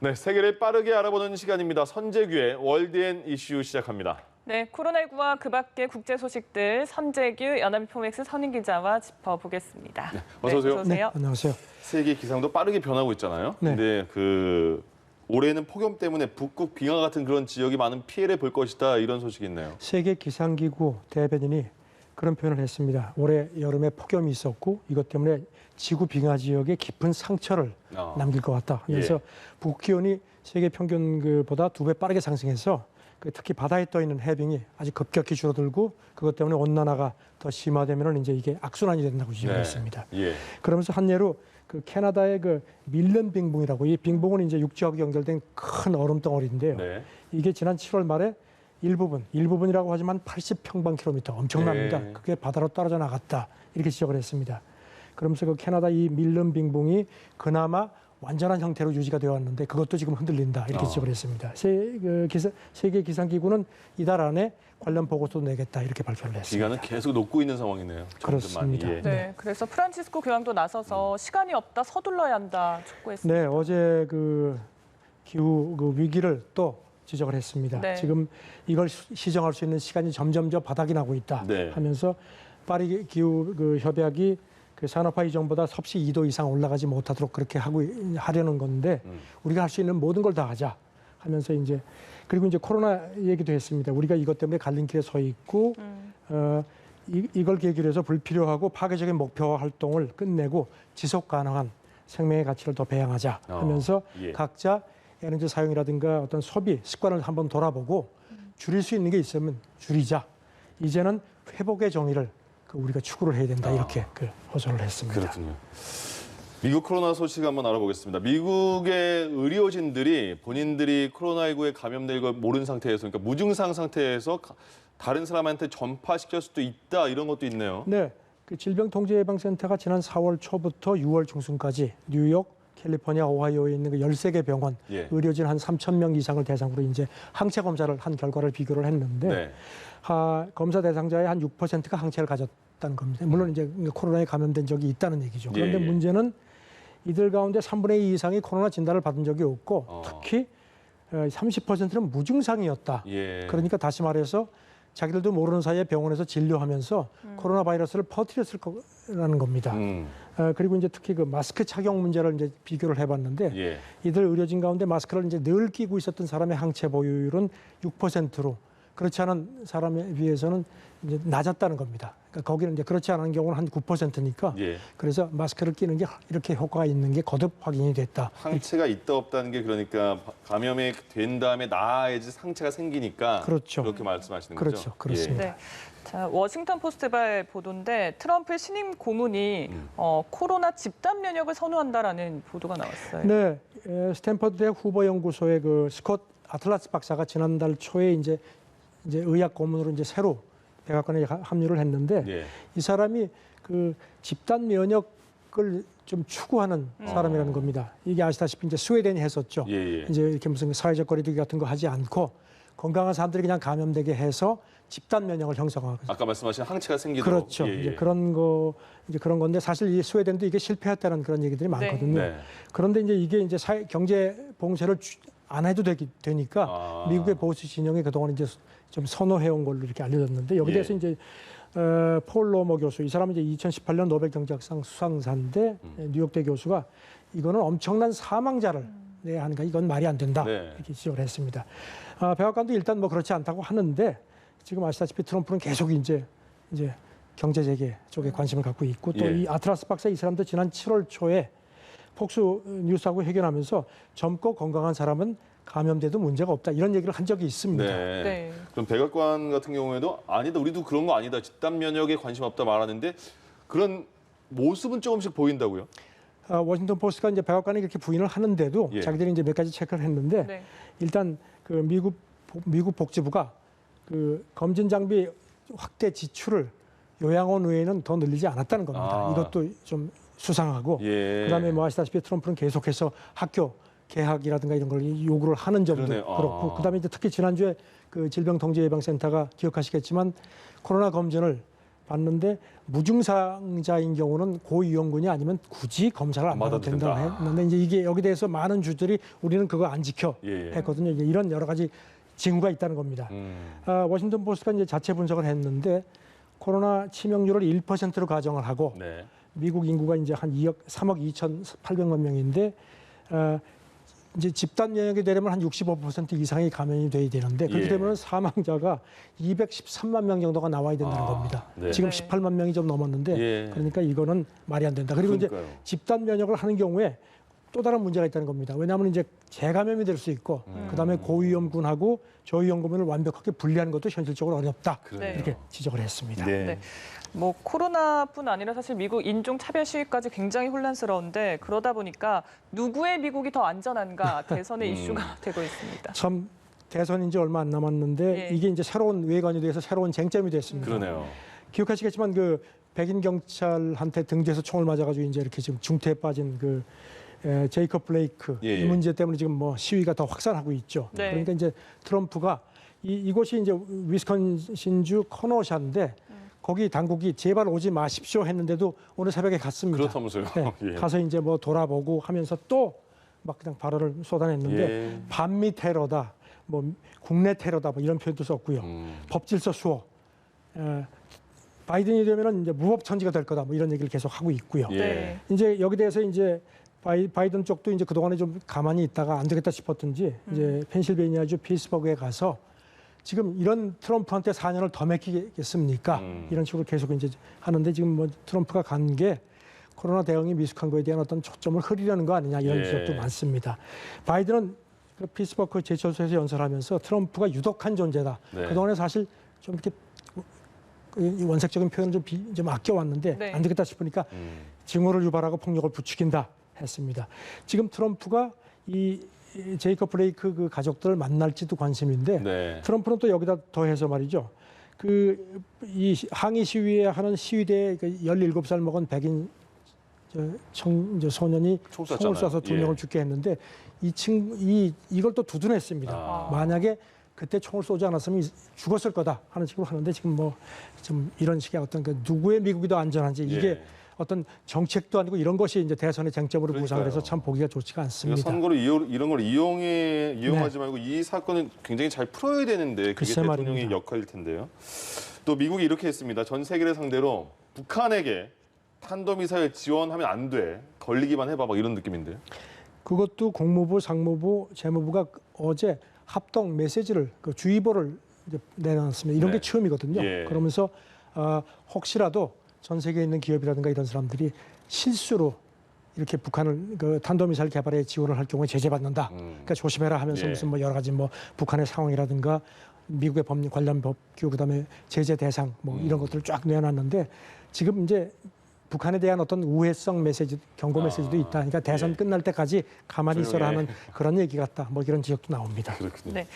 네, 세계를 빠르게 알아보는 시간입니다. 선재규의 월드앤 이슈 시작합니다. 네, 코로나19와 그 밖의 국제 소식들 선재규 연합인포맥스 선임 기자와 짚어보겠습니다. 네, 어서 오세요. 어서 오세요. 네, 안녕하세요. 세계 기상도 빠르게 변하고 있잖아요. 네. 근데 올해는 폭염 때문에 북극 빙하 같은 그런 지역이 많은 피해를 볼 것이다 이런 소식이 있네요. 세계 기상기구 대변인이 그런 표현을 했습니다. 올해 여름에 폭염이 있었고 이것 때문에 지구 빙하 지역에 깊은 상처를 남길 것 같다. 그래서 북극 기온이 세계 평균보다 2배 빠르게 상승해서 특히 바다에 떠 있는 해빙이 아주 급격히 줄어들고 그것 때문에 온난화가 더 심화되면은 이제 이게 악순환이 된다고 지적했습니다. 그러면서 한 예로 캐나다의 밀런 빙봉이라고, 이 빙봉은 이제 육지하고 연결된 큰 얼음 덩어리인데요. 이게 지난 7월 말에 일부분이라고 하지만 80평방킬로미터 엄청납니다. 그게 바다로 떨어져 나갔다 이렇게 지적을 했습니다. 그러면서 캐나다 이 밀런 빙봉이 그나마 완전한 형태로 유지가 되어 왔는데 그것도 지금 흔들린다 이렇게 지적을 했습니다. 세계 기상기구는 이달 안에 관련 보고서도 내겠다 이렇게 발표를 했습니다. 기간은 계속 녹고 있는 상황이네요. 그렇습니다. 네, 그래서 프란치스코 교황도 나서서 시간이 없다, 서둘러야 한다 촉구했습니다. 네, 어제 기후 위기를 또 지적을 했습니다. 네. 지금 이걸 시정할 수 있는 시간이 점점 바닥이 나고 있다 하면서 파리 기후 협약이 산업화 이전보다 섭씨 2도 이상 올라가지 못하도록 그렇게 하려는 건데 우리가 할 수 있는 모든 걸 다 하자 하면서 그리고 코로나 얘기도 했습니다. 우리가 이것 때문에 갈림길에 서 있고 이걸 계기로 해서 불필요하고 파괴적인 목표와 활동을 끝내고 지속 가능한 생명의 가치를 더 배양하자 하면서 각자 에너지 사용이라든가 어떤 소비 습관을 한번 돌아보고 줄일 수 있는 게 있으면 줄이자. 이제는 회복의 정의를 우리가 추구를 해야 된다 이렇게 호소를 했습니다. 그렇군요. 미국 코로나 소식 한번 알아보겠습니다. 미국의 의료진들이 본인들이 코로나19에 감염된 걸 모르는 상태에서, 그러니까 무증상 상태에서 다른 사람한테 전파시킬 수도 있다 이런 것도 있네요. 네, 질병통제예방센터가 지난 4월 초부터 6월 중순까지 뉴욕, 캘리포니아, 오하이오에 있는 13개 병원 의료진 한 3,000명 이상을 대상으로 이제 항체 검사를 한 결과를 비교를 했는데 검사 대상자의 한 6%가 항체를 가졌다는 겁니다. 물론 이제 코로나에 감염된 적이 있다는 얘기죠. 그런데 문제는 이들 가운데 3분의 2 이상이 코로나 진단을 받은 적이 없고 특히 30%는 무증상이었다. 그러니까 다시 말해서 자기들도 모르는 사이에 병원에서 진료하면서 코로나 바이러스를 퍼뜨렸을 거라는 겁니다. 그리고 이제 특히 마스크 착용 문제를 이제 비교를 해봤는데 이들 의료진 가운데 마스크를 이제 늘 끼고 있었던 사람의 항체 보유율은 6%로 그렇지 않은 사람에 비해서는 이제 낮았다는 겁니다. 그러니까 거기는 이제 그렇지 않은 경우는 한 9%니까 그래서 마스크를 끼는 게 이렇게 효과가 있는 게 거듭 확인이 됐다. 항체가 있다 없다는 게 그러니까 감염이 된 다음에 나아야지 상체가 생기니까 그렇게 말씀하시는 거죠? 그렇죠. 그렇습니다. 네. 자, 워싱턴 포스트발 보도인데 트럼프 신임 고문이 코로나 집단 면역을 선호한다라는 보도가 나왔어요. 네, 스탠퍼드대 후보 연구소의 스콧 아틀라스 박사가 지난달 초에 이제 의학 고문으로 이제 새로 백악관에 합류를 했는데 이 사람이 집단 면역을 좀 추구하는 사람이라는 겁니다. 이게 아시다시피 이제 스웨덴이 했었죠. 이제 이렇게 무슨 사회적 거리두기 같은 거 하지 않고 건강한 사람들이 그냥 감염되게 해서 집단 면역을 형성하고. 아까 말씀하신 항체가 생기도록. 그렇죠. 이제 그런 건데 사실 이 스웨덴도 이게 실패했다는 그런 얘기들이 많거든요. 그런데 이게 경제 봉쇄를 안 해도 되니까 미국의 보수 진영이 그동안 이제 좀 선호해온 걸로 이렇게 알려졌는데 여기 대해서 이제 폴 로머 교수, 이 사람은 이제 2018년 노벨 경제학상 수상자인데 뉴욕대 교수가 이거는 엄청난 사망자를 내야 하니까 이건 말이 안 된다 이렇게 지적을 했습니다. 백악관도 일단 그렇지 않다고 하는데 지금 아시다시피 트럼프는 계속 이제 경제 재개 쪽에 관심을 갖고 있고 또 이 아틀라스 박사 이 사람도 지난 7월 초에 폭스 뉴스하고 회견하면서 젊고 건강한 사람은 감염돼도 문제가 없다 이런 얘기를 한 적이 있습니다. 그럼 백악관 같은 경우에도 아니다, 우리도 그런 거 아니다, 집단 면역에 관심 없다 말하는데 그런 모습은 조금씩 보인다고요? 워싱턴 포스트가 이제 백악관이 이렇게 부인을 하는데도 자기들이 이제 몇 가지 체크를 했는데 일단 미국 복지부가 검진 장비 확대 지출을 요양원 외에는 더 늘리지 않았다는 겁니다. 이것도 좀 수상하고 그다음에 아시다시피 트럼프는 계속해서 학교 개학이라든가 이런 걸 요구를 하는 점도 그렇고 그다음에 이제 특히 지난주에 질병통제예방센터가 기억하시겠지만 코로나 검진을 봤는데 무증상자인 경우는 고위험군이 아니면 굳이 검사를 안 받아도 된다고 했는데 이제 이게 여기 대해서 많은 주들이 우리는 그거 안 지켜 했거든요. 이제 이런 여러 가지 징후가 있다는 겁니다. 워싱턴 포스트가 이제 자체 분석을 했는데 코로나 치명률을 1%로 가정을 하고 네. 미국 인구가 이제 한 3억 2,800만 명인데 이제 집단 면역이 되려면 한 65% 이상이 감염이 돼야 되는데 그렇게 되면 사망자가 213만 명 정도가 나와야 된다는 겁니다. 네. 지금 네. 18만 명이 좀 넘었는데 그러니까 이거는 말이 안 된다. 그리고 그러니까요. 이제 집단 면역을 하는 경우에 또 다른 문제가 있다는 겁니다. 왜냐하면 이제 재감염이 될 수 있고 그다음에 고위험군하고 저위험군을 완벽하게 분리하는 것도 현실적으로 어렵다. 네. 이렇게 지적을 했습니다. 네. 네. 뭐 코로나뿐 아니라 사실 미국 인종 차별 시위까지 굉장히 혼란스러운데 그러다 보니까 누구의 미국이 더 안전한가 대선의 이슈가 되고 있습니다. 참 대선인 지 얼마 안 남았는데 이게 이제 새로운 외관이 돼서 새로운 쟁점이 됐습니다. 그러네요. 기억하시겠지만 그 백인 경찰한테 등대에서 총을 맞아가지고 이제 이렇게 지금 중태에 빠진 그 제이컵 블레이크 이 문제 때문에 지금 뭐 시위가 더 확산하고 있죠. 네. 그러니까 이제 트럼프가 이곳이 이제 위스콘신주 커너샤인데 거기 당국이 제발 오지 마십시오 했는데도 오늘 새벽에 갔습니다. 그렇다면서요. 네, 가서 이제 뭐 돌아보고 하면서 또 막 그냥 발언을 쏟아냈는데 반미 테러다, 뭐 국내 테러다, 뭐 이런 표현도 썼고요. 법질서 수호. 바이든이 되면은 이제 무법천지가 될 거다, 뭐 이런 얘기를 계속 하고 있고요. 네. 이제 여기 대해서 이제 바이든 쪽도 이제 그동안에 좀 가만히 있다가 안 되겠다 싶었던지 이제 펜실베이니아주 피츠버그에 가서 지금 이런 트럼프한테 4년을 더 맡기겠습니까? 이런 식으로 계속 이제 하는데 지금 뭐 트럼프가 간 게 코로나 대응이 미숙한 거에 대한 어떤 초점을 흐리려는 거 아니냐 이런 지적도 많습니다. 바이든은 그 피츠버그 제철소에서 연설하면서 트럼프가 유독한 존재다. 네. 그동안에 사실 좀 이렇게 원색적인 표현을 좀 아껴왔는데 안 되겠다 싶으니까 징후를 유발하고 폭력을 부추긴다 했습니다. 지금 트럼프가 이 제이컵 블레이크 그 가족들을 만날지도 관심인데 트럼프는 또 여기다 더해서 말이죠. 이 항의 시위에 하는 시위대에 17살 먹은 백인 소년이 총을 쏴서 2명을 죽게 했는데 이걸 또 두둔했습니다. 만약에 그때 총을 쏘지 않았으면 죽었을 거다 하는 식으로 하는데 지금 뭐 좀 이런 식의 어떤 그 누구의 미국이 더 안전한지 이게 어떤 정책도 아니고 이런 것이 이제 대선의 쟁점으로 부상을 해서 참 보기가 좋지가 않습니다. 선거를 이런 걸 이용하지 말고 이 사건은 굉장히 잘 풀어야 되는데 그게 대통령의 말입니다. 역할일 텐데요. 또 미국이 이렇게 했습니다. 전 세계를 상대로 북한에게 탄도미사일 지원하면 안 돼. 걸리기만 해봐. 막 이런 느낌인데요. 그것도 국무부, 상무부, 재무부가 어제 합동 메시지를 주의보를 이제 내놨습니다. 이런 게 처음이거든요. 그러면서 혹시라도 전 세계에 있는 기업이라든가 이런 사람들이 실수로 이렇게 북한을 그 탄도미사일 개발에 지원을 할 경우에 제재받는다. 그러니까 조심해라 하면서 무슨 뭐 여러 가지 뭐 북한의 상황이라든가 미국의 법률 관련 법규 그다음에 제재 대상 뭐 이런 것들을 쫙 내놨는데 지금 이제 북한에 대한 어떤 우회성 메시지, 경고 메시지도 있다. 그러니까 대선 끝날 때까지 가만히 있어라 하는 그런 얘기 같다. 뭐 이런 지적도 나옵니다. 그렇군요. 네.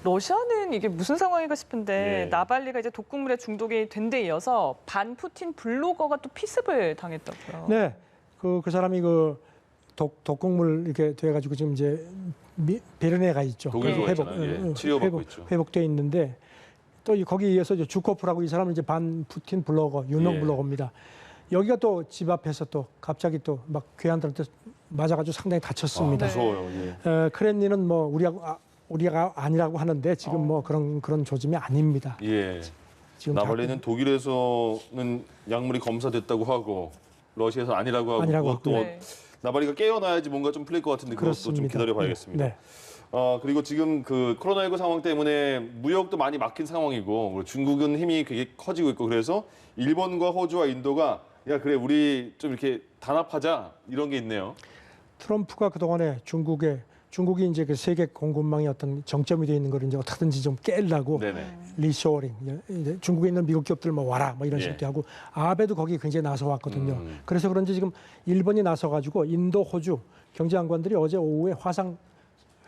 러시아는 이게 무슨 상황인가 싶은데 나발리가 이제 독극물에 중독이 된 데 이어서 반 푸틴 블로거가 또 피습을 당했다고요. 네, 그 사람이 독극물 이렇게 돼가지고 지금 이제 베르네에 가 있죠. 치료받고 있죠. 회복돼 있는데 또 거기에 이어서 이제 주코프라고 이 사람은 이제 반 푸틴 블로거, 유명 블로거입니다. 여기가 또 집 앞에서 또 갑자기 또 막 괴한들한테 맞아가지고 상당히 다쳤습니다. 무서워요. 크렘린은 뭐 우리가 아니라고 하는데 지금 뭐 그런 조짐이 아닙니다. 지금 나발리는 독일에서는 약물이 검사됐다고 하고 러시아에서 아니라고 하고 또 나발리가 깨어나야지 뭔가 좀 풀릴 것 같은데 그것도 좀 기다려봐야겠습니다. 그리고 지금 그 코로나19 상황 때문에 무역도 많이 막힌 상황이고 중국은 힘이 굉장히 커지고 있고 그래서 일본과 호주와 인도가 야 그래 우리 좀 이렇게 단합하자 이런 게 있네요. 트럼프가 그동안에 중국이 이제 그 세계 공급망의 어떤 정점이 되어 있는 걸 이제 어떻게든지 좀 깨려고 리쇼어링, 중국에 있는 미국 기업들 뭐 와라 뭐 이런 식도 하고 아베도 거기 굉장히 나서 왔거든요. 그래서 그런지 지금 일본이 나서 가지고 인도, 호주 경제장관들이 어제 오후에 화상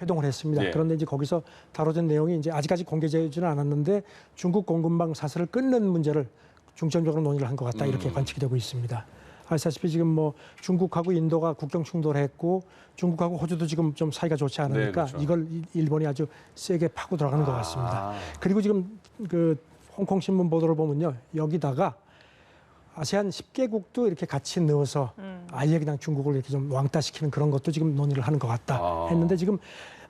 회동을 했습니다. 그런데 이제 거기서 다뤄진 내용이 이제 아직까지 공개되지는 않았는데 중국 공급망 사슬을 끊는 문제를 중점적으로 논의를 한 것 같다 이렇게 관측이 되고 있습니다. 아시다시피 지금 뭐 중국하고 인도가 국경 충돌했고 중국하고 호주도 지금 좀 사이가 좋지 않으니까 이걸 일본이 아주 세게 파고 들어가는 것 같습니다. 그리고 지금 그 홍콩 신문 보도를 보면요. 여기다가 아세안 10개국도 이렇게 같이 넣어서 아예 그냥 중국을 이렇게 좀 왕따시키는 그런 것도 지금 논의를 하는 것 같다 했는데 지금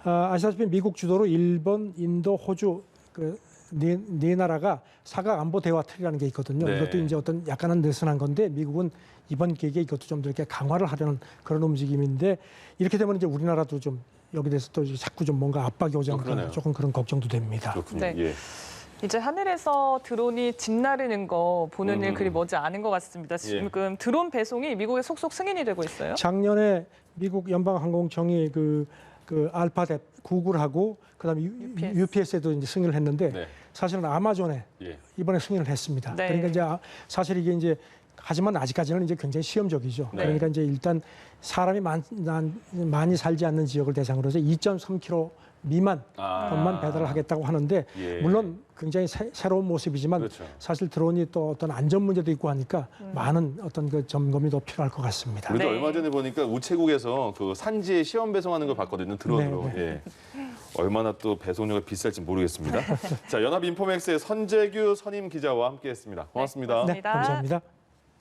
아시다시피 미국 주도로 일본, 인도, 호주 네 나라가 사각 안보 대화 틀이라는 게 있거든요. 네. 이것도 이제 어떤 약간은 느슨한 건데 미국은 이번 기회에 이것도 좀 더 이렇게 강화를 하려는 그런 움직임인데 이렇게 되면 이제 우리나라도 좀 여기 대해서 또 자꾸 좀 뭔가 압박이 오지 않을까 그러네요. 조금 그런 걱정도 됩니다. 그렇군요. 네. 예. 이제 하늘에서 드론이 집 나르는 거 보는 일 그리 머지 않은 것 같습니다. 지금 드론 배송이 미국에 속속 승인이 되고 있어요. 작년에 미국 연방항공청이 그 알파벳 구글하고 그다음에 UPS에도 이제 승인을 했는데 네. 사실은 아마존에 예. 이번에 승인을 했습니다. 네. 그러니까 이제 사실 이게 이제 하지만 아직까지는 이제 굉장히 시험적이죠. 네. 그러니까 이제 일단 사람이 많이 살지 않는 지역을 대상으로 해서 2.3km 미만 것만 배달을 하겠다고 하는데 예. 물론 굉장히 새로운 모습이지만 그렇죠. 사실 드론이 또 어떤 안전 문제도 있고 하니까 많은 어떤 그 점검이 더 필요할 것 같습니다. 우리도 네. 얼마 전에 보니까 우체국에서 그 산지에 시험 배송하는 걸 봤거든요. 드론으로. 네, 예. 얼마나 또 배송료가 비쌀지 모르겠습니다. 자, 연합인포맥스의 선재규 선임 기자와 함께했습니다. 고맙습니다. 네, 네, 감사합니다.